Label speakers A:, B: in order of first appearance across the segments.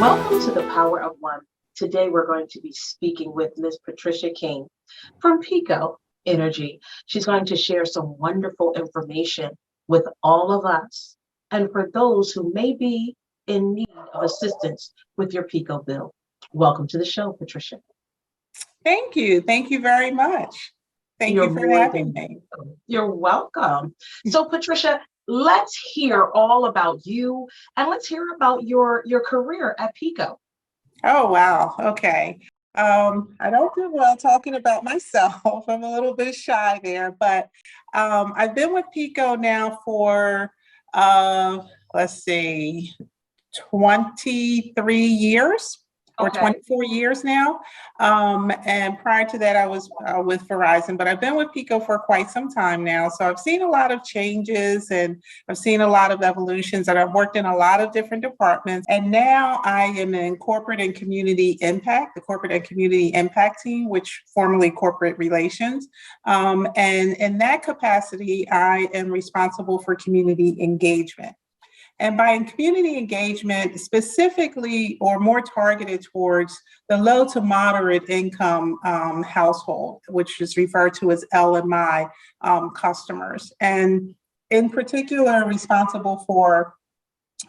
A: Welcome to the Power of One. Today we're going to be speaking with Ms. Patricia King from PECO Energy. She's going to share some wonderful information with all of us and for those who may be in need of assistance with your PECO bill. Welcome to the show, Patricia.
B: Thank you. Thank you very much. Thank
A: You're
B: you for
A: more
B: having
A: than
B: me.
A: welcome. You're welcome. So, Patricia, let's hear all about you and let's hear about your career at PECO.
B: Oh, wow. Okay. I don't do well talking about myself. I'm a little bit shy there, but I've been with PECO now for, let's see, 23 years. Or
A: Okay.
B: 24 years now. And prior to that, I was with Verizon, but I've been with PECO for quite some time now. So I've seen a lot of changes and I've seen a lot of evolutions, and I've worked in a lot of different departments. And now I am in corporate and community impact, the corporate and community impact team, which formerly corporate relations. And in that capacity, I am responsible for community engagement. And by community engagement, specifically or more targeted towards the low to moderate income household, which is referred to as LMI customers. And in particular, responsible for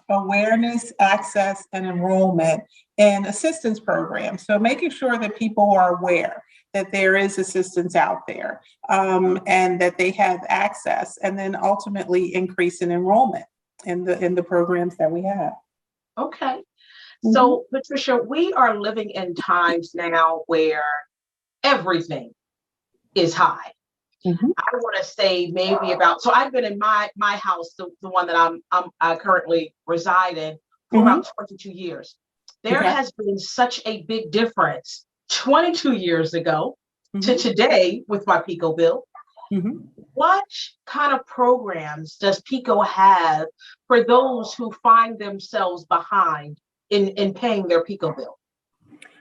B: awareness, access, and enrollment in assistance programs. So making sure that people are aware that there is assistance out there and that they have access, and then ultimately increase in enrollment in the programs that we have.
A: Okay. So, Patricia, we are living in times now where everything is high. I want to say maybe about, so I've been in my house, the one that I currently reside in, for about 22 years. There has been such a big difference 22 years ago to today with my PECO bill. What kind of programs does PECO have for those who find themselves behind in paying their PECO bill?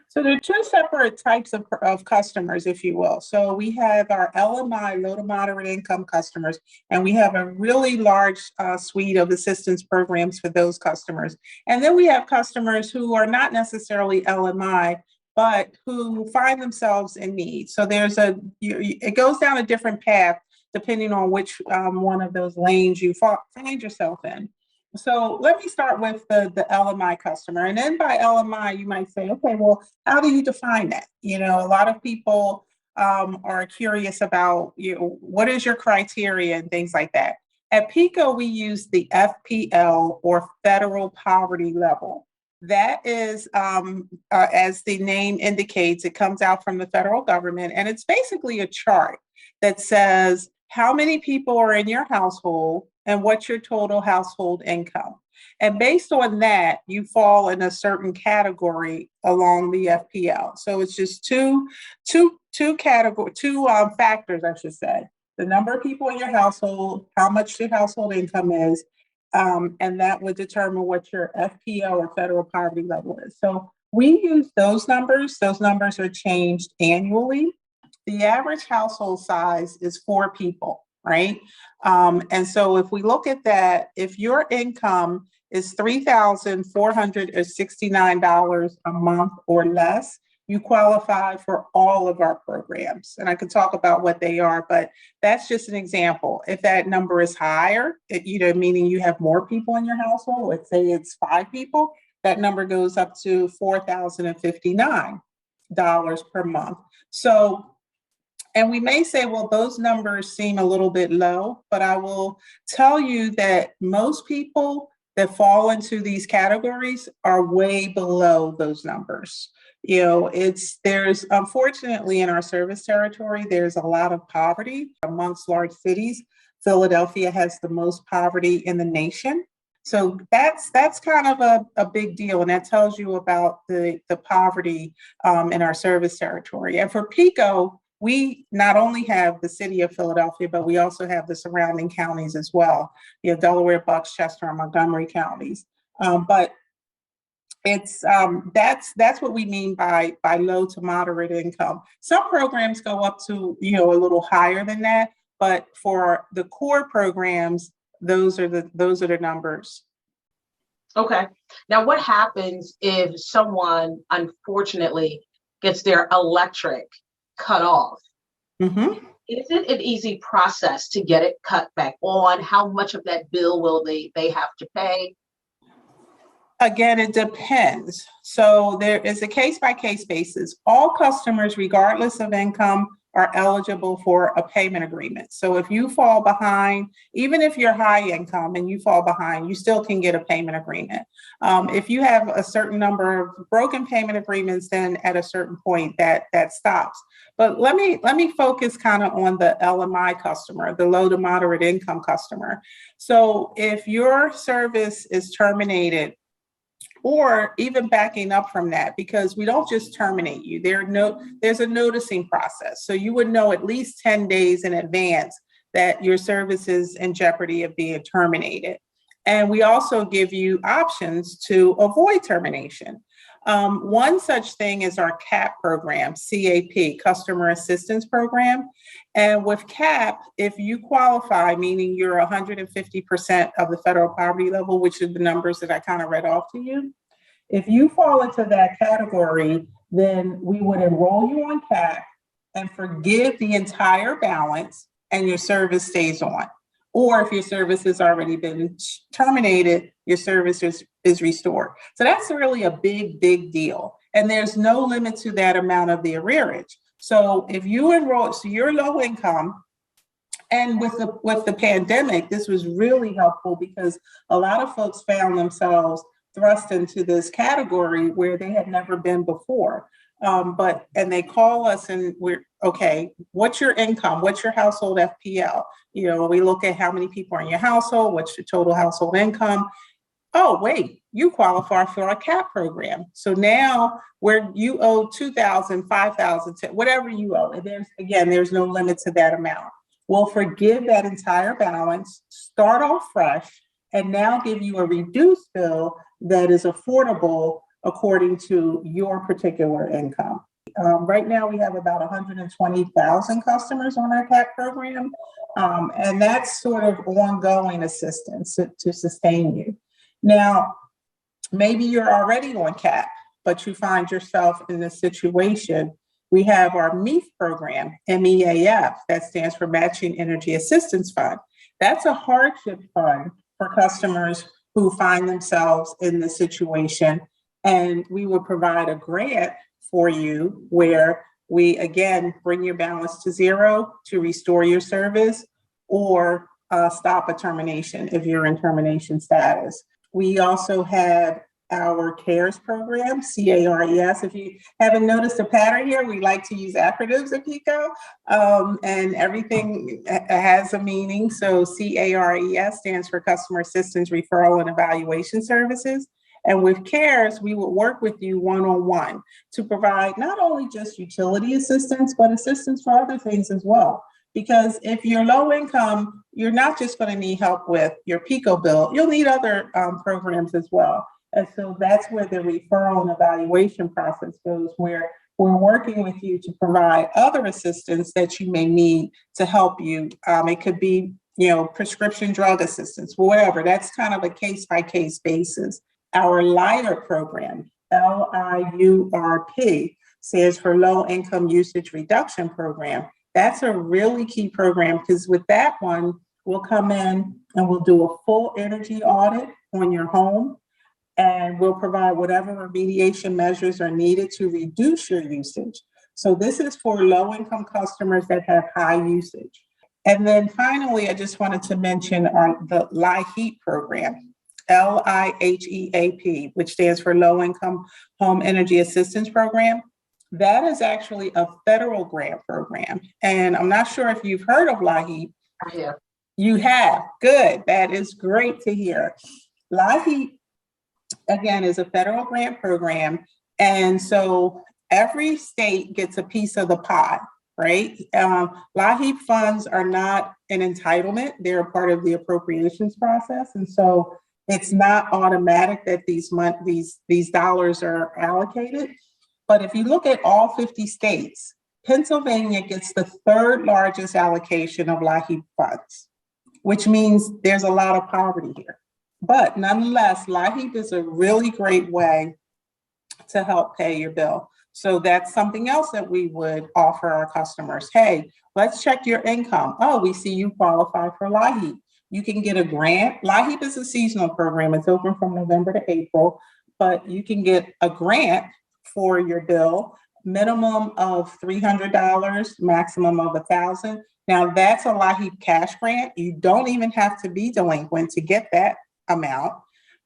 B: So there are two separate types of customers, if you will. So we have our LMI, low to moderate income customers, and we have a really large suite of assistance programs for those customers. And then we have customers who are not necessarily LMI, but who find themselves in need. So it goes down a different path depending on which one of those lanes you find yourself in. So let me start with the LMI customer. And then by LMI, you might say, okay, well, how do you define that? You know, a lot of people are curious about, what is your criteria and things like that. At PECO, we use the FPL, or federal poverty level. That is, as the name indicates, it comes out from the federal government, and it's basically a chart that says how many people are in your household and what's your total household income. And based on that, you fall in a certain category along the FPL. So it's just two factors, I should say. The number of people in your household, how much your household income is, and that would determine what your FPL, or federal poverty level, is. So we use those numbers. Those numbers are changed annually. The average household size is 4 people, right? And so if we look at that, if your income is $3,469 a month or less, you qualify for all of our programs. And I can talk about what they are, but that's just an example. If that number is higher, meaning you have more people in your household, let's say it's 5 people, that number goes up to $4,059 per month. So, and we may say, well, those numbers seem a little bit low, but I will tell you that most people that fall into these categories are way below those numbers. There's unfortunately in our service territory, there's a lot of poverty amongst large cities. Philadelphia has the most poverty in the nation. So that's kind of a big deal. And that tells you about the poverty in our service territory. And for PECO, we not only have the city of Philadelphia, but we also have the surrounding counties as well. Delaware, Bucks, Chester, and Montgomery counties. But it's that's what we mean by low to moderate income. Some programs go up to a little higher than that, but for the core programs, those are the numbers.
A: Okay. Now, what happens if someone unfortunately gets their electric cut off?
B: Mhm.
A: Is it an easy process to get it cut back on? How much of that bill will they have to pay?
B: Again, it depends. So there is a case by case basis. All customers, regardless of income, are eligible for a payment agreement. So if you fall behind, even if you're high income and you fall behind, you still can get a payment agreement. If you have a certain number of broken payment agreements, then at a certain point that stops. But let me focus kind of on the LMI customer, the low to moderate income customer. So if your service is terminated, or even backing up from that, because we don't just terminate you. There's a noticing process. So you would know at least 10 days in advance that your service is in jeopardy of being terminated. And we also give you options to avoid termination. One such thing is our CAP program, CAP, Customer Assistance Program. And with CAP, if you qualify, meaning you're 150% of the federal poverty level, which are the numbers that I kind of read off to you, if you fall into that category, then we would enroll you on CAP and forgive the entire balance and your service stays on. Or if your service has already been terminated, your service is restored. So that's really a big, big deal. And there's no limit to that amount of the arrearage. So if you enroll, so you're low income, and with the pandemic, this was really helpful because a lot of folks found themselves thrust into this category where they had never been before. And they call us and we're okay, what's your income? What's your household FPL? We look at how many people are in your household, what's your total household income. Oh, wait, you qualify for our CAP program. So now where you owe 2,000, 5,000, whatever you owe. And there's no limit to that amount. We'll forgive that entire balance, start off fresh, and now give you a reduced bill that is affordable according to your particular income. Right now, we have about 120,000 customers on our CAP program, and that's sort of ongoing assistance to sustain you. Now, maybe you're already on CAP, but you find yourself in this situation. We have our MEAF program, MEAF, that stands for Matching Energy Assistance Fund. That's a hardship fund for customers who find themselves in this situation. And we will provide a grant for you where we, again, bring your balance to zero to restore your service or stop a termination if you're in termination status. We also have our CARES program, CARES. If you haven't noticed a pattern here, we like to use acronyms at PECO, and everything has a meaning. So CARES stands for Customer Assistance Referral and Evaluation Services. And with CARES, we will work with you one-on-one to provide not only just utility assistance, but assistance for other things as well. Because if you're low income, you're not just going to need help with your PECO bill, you'll need other programs as well. And so that's where the referral and evaluation process goes, where we're working with you to provide other assistance that you may need to help you. It could be, prescription drug assistance, whatever. That's kind of a case-by-case basis. Our LIURP program, LIURP, stands for Low Income Usage Reduction Program. That's a really key program because with that one, we'll come in and we'll do a full energy audit on your home. And we'll provide whatever remediation measures are needed to reduce your usage. So this is for low-income customers that have high usage. And then finally, I just wanted to mention the LIHEAP program, LIHEAP, which stands for Low-Income Home Energy Assistance Program. That is actually a federal grant program. And I'm not sure if you've heard of LIHEAP.
A: I have.
B: You have. Good. That is great to hear. LIHEAP, again, is a federal grant program. And so every state gets a piece of the pie, right? LIHEAP funds are not an entitlement. They're a part of the appropriations process. And so it's not automatic that these dollars are allocated. But if you look at all 50 states, Pennsylvania gets the third largest allocation of LIHEAP funds, which means there's a lot of poverty here. But nonetheless, LIHEAP is a really great way to help pay your bill. So that's something else that we would offer our customers. Hey, let's check your income. Oh, we see you qualify for LIHEAP. You can get a grant. LIHEAP is a seasonal program. It's open from November to April, but you can get a grant for your bill, minimum of $300, maximum of $1,000. Now that's a LIHEAP cash grant. You don't even have to be delinquent to get that amount.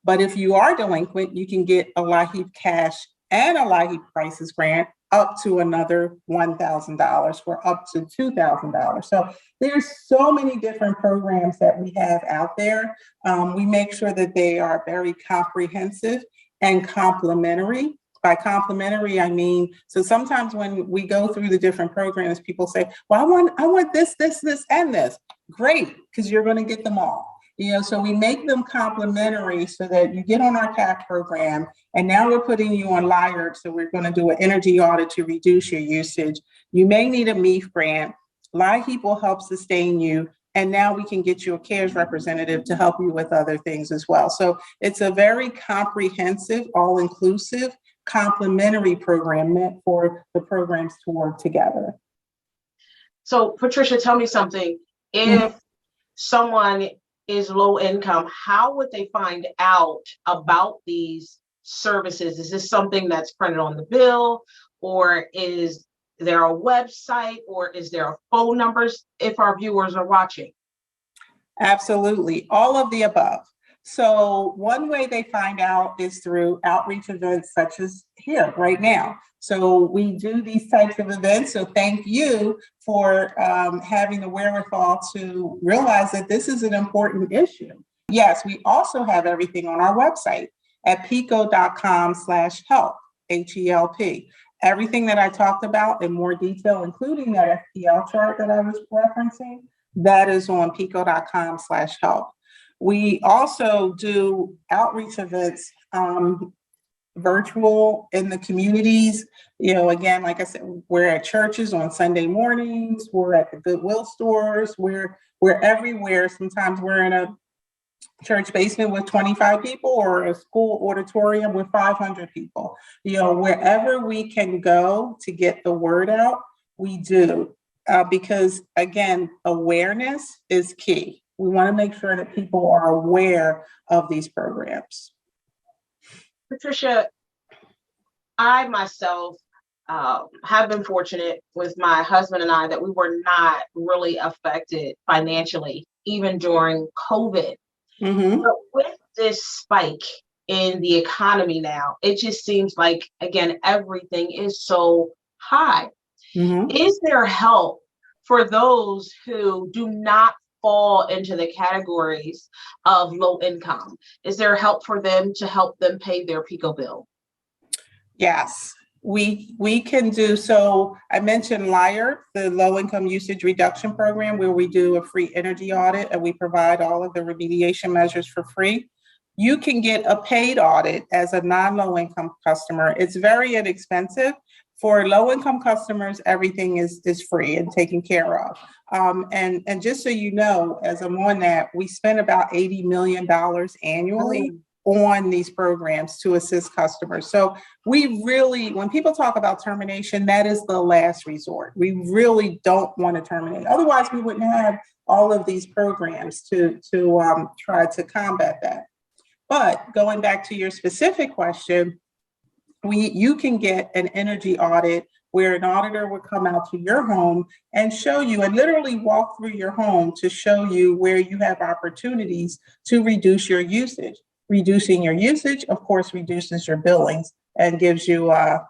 B: But if you are delinquent, you can get a LIHEAP cash and a LIHEAP crisis grant up to another $1,000 or up to $2,000. So there's so many different programs that we have out there. We make sure that they are very comprehensive and complementary. By complementary, I mean, so sometimes when we go through the different programs, people say, well, I want this, and this. Great, because you're going to get them all. So we make them complementary so that you get on our CAP program, and now we're putting you on LIHEAP, so we're going to do an energy audit to reduce your usage. You may need a MEF grant. LIHEAP will help sustain you, and now we can get you a CARES representative to help you with other things as well. So it's a very comprehensive, all-inclusive, complementary program meant for the programs to work together.
A: So Patricia, tell me something. If someone is low income, how would they find out about these services? Is this something that's printed on the bill, or is there a website, or is there a phone numbers if our viewers are watching?
B: Absolutely, all of the above. So one way they find out is through outreach events such as here right now. So we do these types of events. So thank you for having the wherewithal to realize that this is an important issue. Yes, we also have everything on our website at PECO.com/help, HELP. Everything that I talked about in more detail, including that FPL chart that I was referencing, that is on PECO.com/help. We also do outreach events, virtual in the communities. Again, like I said, we're at churches on Sunday mornings, we're at the Goodwill stores, we're everywhere. Sometimes we're in a church basement with 25 people or a school auditorium with 500 people. Wherever we can go to get the word out, we do. Because again, awareness is key. We want to make sure that people are aware of these programs.
A: Patricia, I myself have been fortunate with my husband and I that we were not really affected financially, even during COVID. But with this spike in the economy now, it just seems like, again, everything is so high. Is there help for those who do not fall into the categories of low income? Is there help for them to help them pay their PECO bill? Yes,
B: we can do. So I mentioned LIHEAP, the low income usage reduction program, where we do a free energy audit and we provide all of the remediation measures for free. You can get a paid audit as a non-low income customer. It's very inexpensive. For low-income customers, everything is free and taken care of. And just so you know, as I'm on that, we spend about $80 million annually on these programs to assist customers. So we really, when people talk about termination, that is the last resort. We really don't want to terminate. Otherwise, we wouldn't have all of these programs to try to combat that. But going back to your specific question, you can get an energy audit where an auditor would come out to your home and show you and literally walk through your home to show you where you have opportunities to reduce your usage. Reducing your usage, of course, reduces your billings and gives you a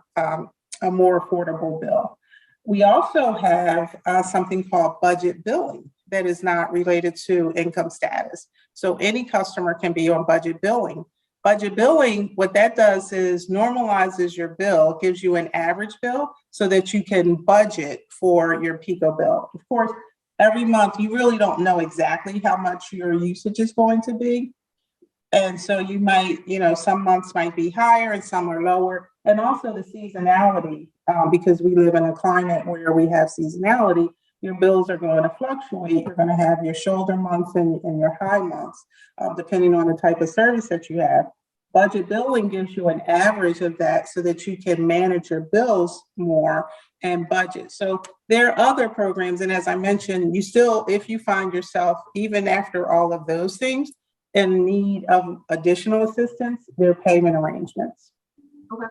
B: more affordable bill. We also have something called budget billing that is not related to income status. So any customer can be on budget billing. Budget billing, what that does is normalizes your bill, gives you an average bill so that you can budget for your PECO bill. Of course, every month you really don't know exactly how much your usage is going to be. And so you might, some months might be higher and some are lower. And also the seasonality, because we live in a climate where we have seasonality, your bills are going to fluctuate. You're going to have your shoulder months and your high months, depending on the type of service that you have. Budget billing gives you an average of that so that you can manage your bills more and budget. So there are other programs. And as I mentioned, you still, if you find yourself, even after all of those things, in need of additional assistance, there are payment arrangements.
A: Okay.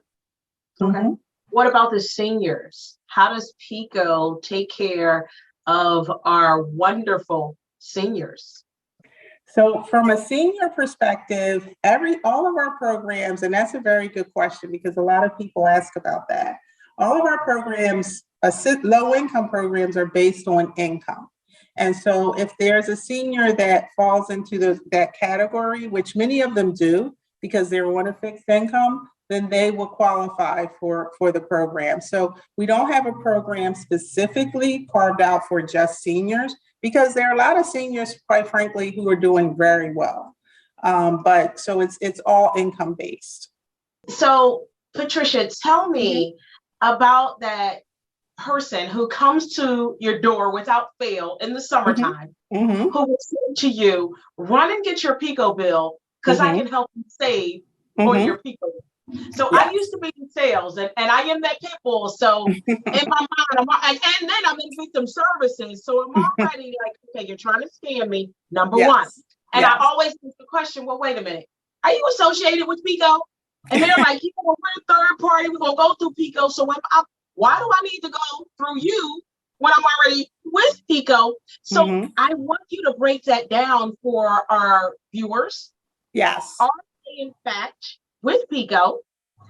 A: Okay. What about the seniors? How does PECO take care of our wonderful seniors?
B: So from a senior perspective, all of our programs, and that's a very good question because a lot of people ask about that. All of our programs, low income programs, are based on income. And so if there's a senior that falls into that category, which many of them do because they're on a fixed income, then they will qualify for the program. So we don't have a program specifically carved out for just seniors because there are a lot of seniors, quite frankly, who are doing very well. But so it's all income based.
A: So Patricia, tell me about that person who comes to your door without fail in the summertime, who will say to you, run and get your PECO bill because I can help you save on your PECO bill. So I used to be in sales and I am that pit bull. So in my mind, and then I'm in victim services. So I'm already like, okay, you're trying to scam me, number one. And I always ask the question, well, wait a minute. Are you associated with PECO? And they're like, we're a third party. We're going to go through PECO. So why do I need to go through you when I'm already with PECO? So I want you to break that down for our viewers.
B: Yes.
A: Are they, in fact, with PECO?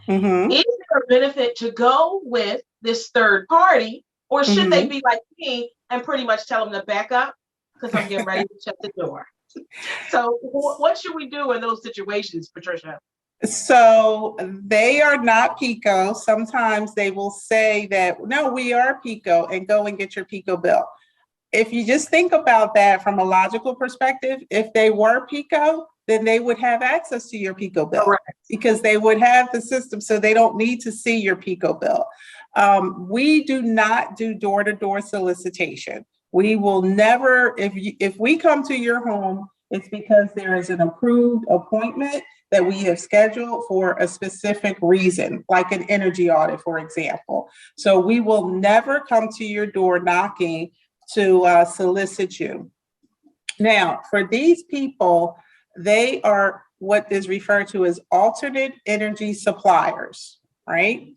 A: Is there a benefit to go with this third party, or should they be like me and pretty much tell them to back up because I'm getting ready to shut the door? So what should we do in those situations, Patricia?
B: So they are not PECO. Sometimes they will say that, no, we are PECO, and go and get your PECO bill. If you just think about that from a logical perspective, if they were PECO, then they would have access to your PECO bill because they would have the system, so they don't need to see your PECO bill. We do not do door-to-door solicitation. We will never, if we come to your home, it's because there is an approved appointment that we have scheduled for a specific reason, like an energy audit, for example. So we will never come to your door knocking to solicit you. Now, for these people, they are what is referred to as alternate energy suppliers, right?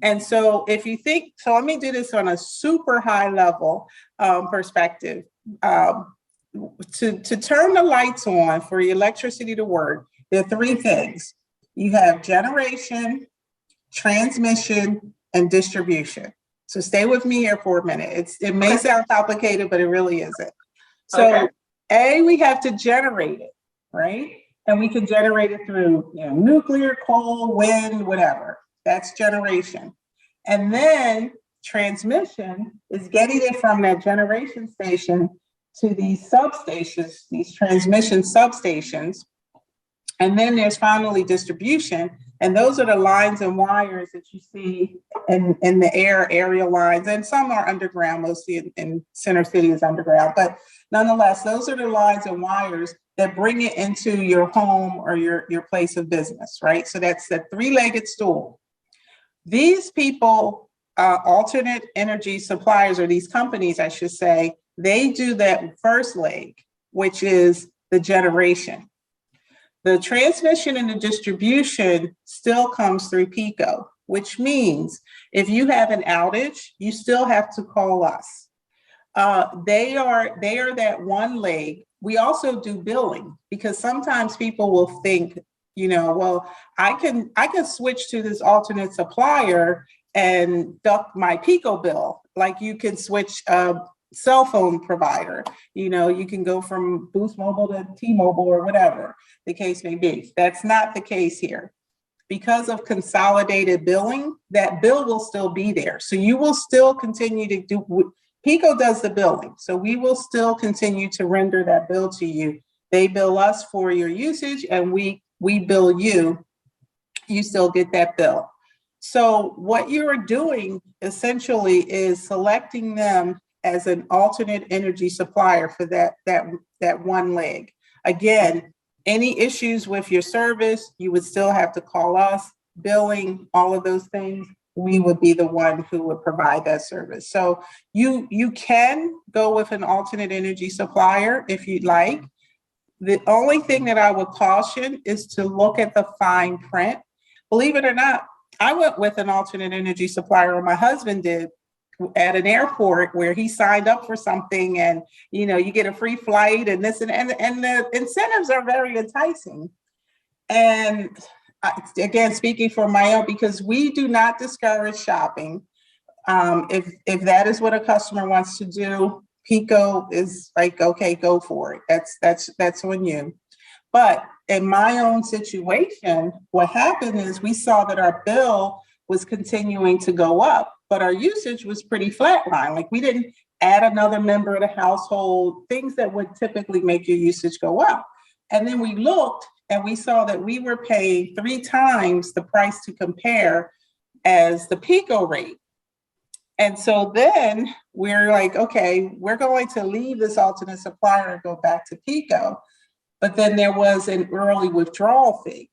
B: And so if you think, so let me do this on a super high level perspective. To turn the lights on for your electricity to work, there are three things. You have generation, transmission, and distribution. So stay with me here for a minute. It may sound complicated, but it really isn't. So we have to generate it, right? And we can generate it through nuclear, coal, wind, whatever. That's generation. And then transmission is getting it from that generation station to these substations, these transmission substations. And then there's finally distribution. And those are the lines and wires that you see in the aerial lines. And some are underground, mostly in Center City is underground. But nonetheless, those are the lines and wires that bring it into your home or your place of business, right? So that's the three-legged stool. These people, alternate energy suppliers, or these companies, I should say, they do that first leg, which is the generation. The transmission and the distribution still comes through PECO, which means if you have an outage, you still have to call us. They are that one leg. We also do billing because sometimes people will think, well, I can switch to this alternate supplier and duck my PECO bill, like you can switch cell phone provider. You can go from Boost Mobile to T-Mobile or whatever the case may be. That's not the case here. Because of consolidated billing, that bill will still be there. So you will still continue to do, PECO does the billing. So we will still continue to render that bill to you. They bill us for your usage and we bill you. You still get that bill. So what you're doing essentially is selecting them as an alternate energy supplier for that one leg. Again, any issues with your service, you would still have to call us. Billing, all of those things, we would be the one who would provide that service. So you can go with an alternate energy supplier if you'd like. The only thing that I would caution is to look at the fine print. Believe it or not, I went with an alternate energy supplier, or my husband did, at an airport where he signed up for something, and you get a free flight and this and the incentives are very enticing. And again, speaking for my own, because we do not discourage shopping. If that is what a customer wants to do, PECO is like, okay, go for it. That's on you. But in my own situation, what happened is we saw that our bill was continuing to go up, but our usage was pretty flatline. Like, we didn't add another member of the household, things that would typically make your usage go up. And then we looked and we saw that we were paying 3 times the price to compare as the PECO rate. And so then we're like, okay, we're going to leave this alternate supplier and go back to PECO. But then there was an early withdrawal fee.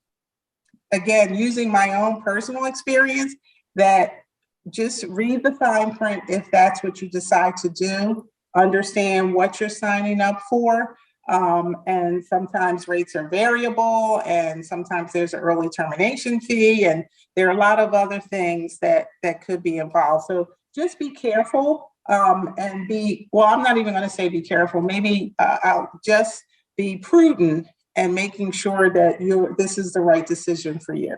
B: Again, using my own personal experience, that just read the fine print if that's what you decide to do. Understand what you're signing up for. And sometimes rates are variable, and sometimes there's an early termination fee, and there are a lot of other things that could be involved. So just be careful, and I'm not even going to say be careful. Maybe I'll just be prudent and making sure that this is the right decision for you.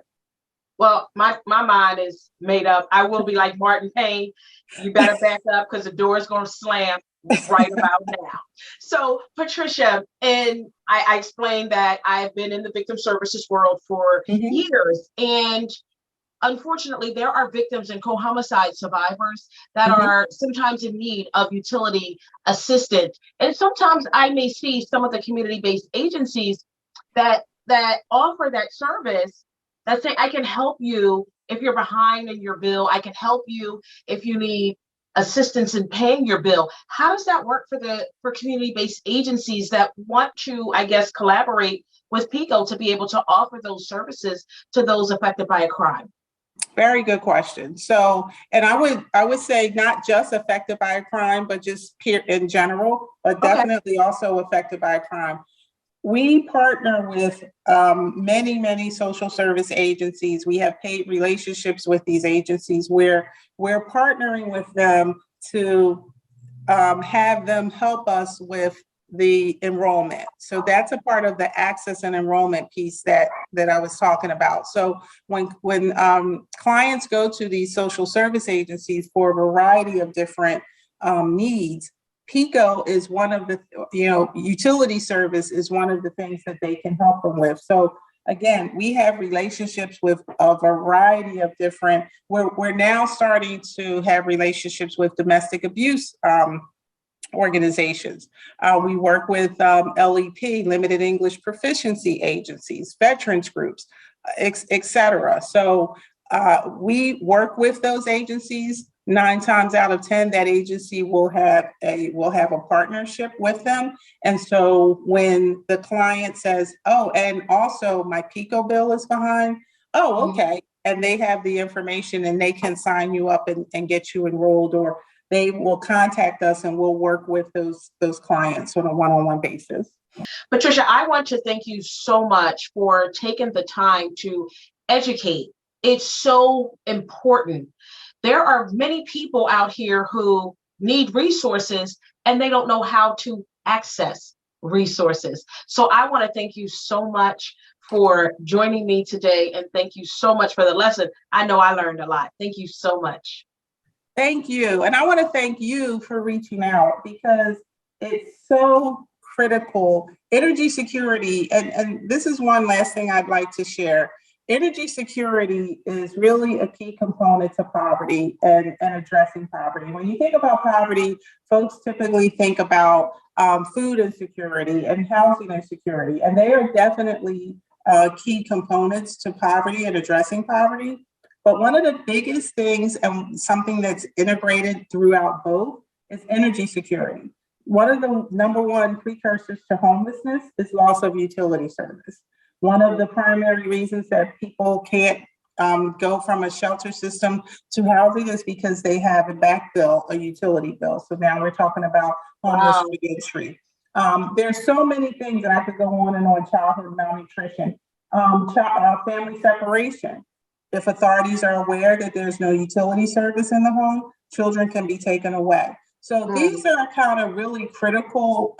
A: Well, my mind is made up. I will be like Martin Payne. You better back up because the door is going to slam right about now. So, Patricia, and I explained that I've been in the victim services world for years. And unfortunately, there are victims and co-homicide survivors that are sometimes in need of utility assistance. And sometimes I may see some of the community-based agencies that offer that service, that say, I can help you if you're behind in your bill. I can help you if you need assistance in paying your bill. How does that work for community-based agencies that want to, I guess, collaborate with PECO to be able to offer those services to those affected by a crime?
B: Very good question. So, and I would say not just affected by a crime, but just in general, but definitely also affected by a crime. We partner with many, many social service agencies. We have paid relationships with these agencies where we're partnering with them to have them help us with the enrollment. So that's a part of the access and enrollment piece that I was talking about. So when clients go to these social service agencies for a variety of different needs, PECO is one of the, utility service is one of the things that they can help them with. So again, we have relationships with a variety of different, we're now starting to have relationships with domestic abuse organizations. We work with LEP, Limited English Proficiency Agencies, veterans groups, et cetera. So we work with those agencies. 9 times out of 10, that agency will have a partnership with them. And so when the client says, oh, and also my PECO bill is behind, oh, okay. And they have the information and they can sign you up and get you enrolled, or they will contact us and we'll work with those clients on a one-on-one basis.
A: Patricia, I want to thank you so much for taking the time to educate. It's so important. There are many people out here who need resources and they don't know how to access resources. So I want to thank you so much for joining me today, and thank you so much for the lesson. I know I learned a lot. Thank you so much.
B: Thank you. And I want to thank you for reaching out, because it's so critical. Energy security, and this is one last thing I'd like to share. Energy security is really a key component to poverty and addressing poverty. When you think about poverty, folks typically think about food insecurity and housing insecurity, and they are definitely key components to poverty and addressing poverty. But one of the biggest things, and something that's integrated throughout both, is energy security. One of the number one precursors to homelessness is loss of utility service. One of the primary reasons that people can't go from a shelter system to housing is because they have a back bill, a utility bill. So now we're talking about homeless reentry. There's so many things that I could go on and on: childhood malnutrition, family separation. If authorities are aware that there's no utility service in the home, children can be taken away. So these are kind of really critical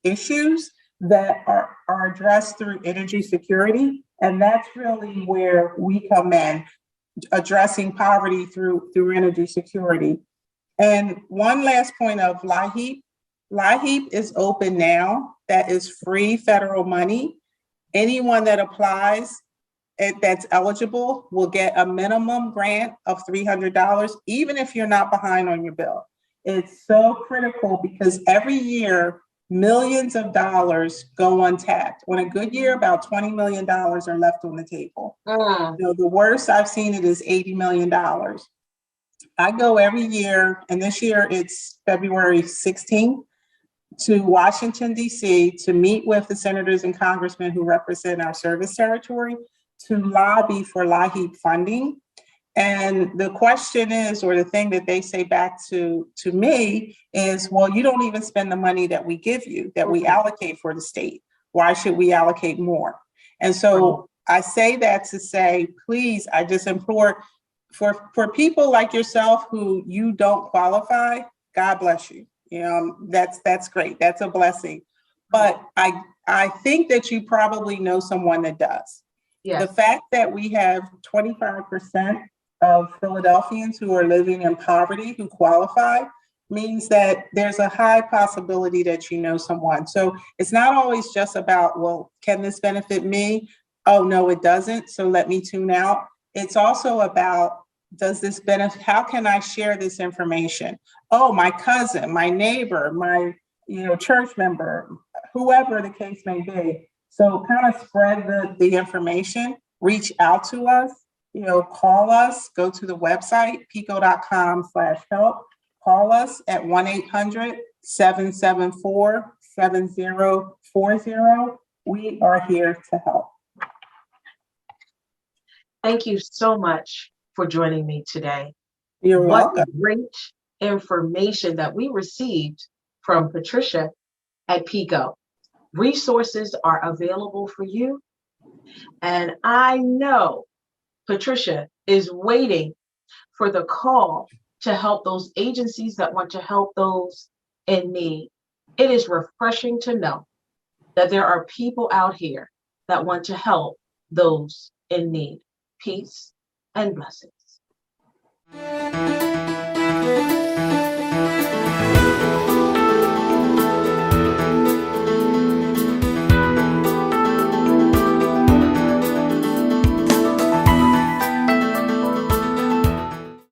B: issues that are addressed through energy security. And that's really where we come in, addressing poverty through energy security. And one last point of LIHEAP. LIHEAP is open now. That is free federal money. Anyone that applies that's eligible will get a minimum grant of $300, even if you're not behind on your bill. It's so critical because every year, millions of dollars go untapped. On a good year, about $20 million are left on the table. So the worst I've seen it is $80 million. I go every year, and this year it's February 16th, to Washington, D.C. to meet with the senators and congressmen who represent our service territory to lobby for LIHEAP funding. And the question is, or the thing that they say back to me is, well, you don't even spend the money that we give you, that we allocate for the state. Why should we allocate more? And so I say that to say, please, I just implore for people like yourself who you don't qualify, God bless you. You know, that's great. That's a blessing. But I think that you probably know someone that does. Yes. The fact that we have 25% of Philadelphians who are living in poverty who qualify means that there's a high possibility that you know someone. So it's not always just about, well, can this benefit me? Oh, no, it doesn't. So let me tune out. It's also about, does this benefit, how can I share this information? Oh, my cousin, my neighbor, my church member, whoever the case may be. So kind of spread the information, reach out to us, call us, go to the website, PECO.com/help, call us at 1-800-774-7040. We are here to help.
A: Thank you so much for joining me today.
B: You're welcome.
A: What great information that we received from Patricia at PECO. Resources are available for you. And I know Patricia is waiting for the call to help those agencies that want to help those in need. It is refreshing to know that there are people out here that want to help those in need. Peace and blessings.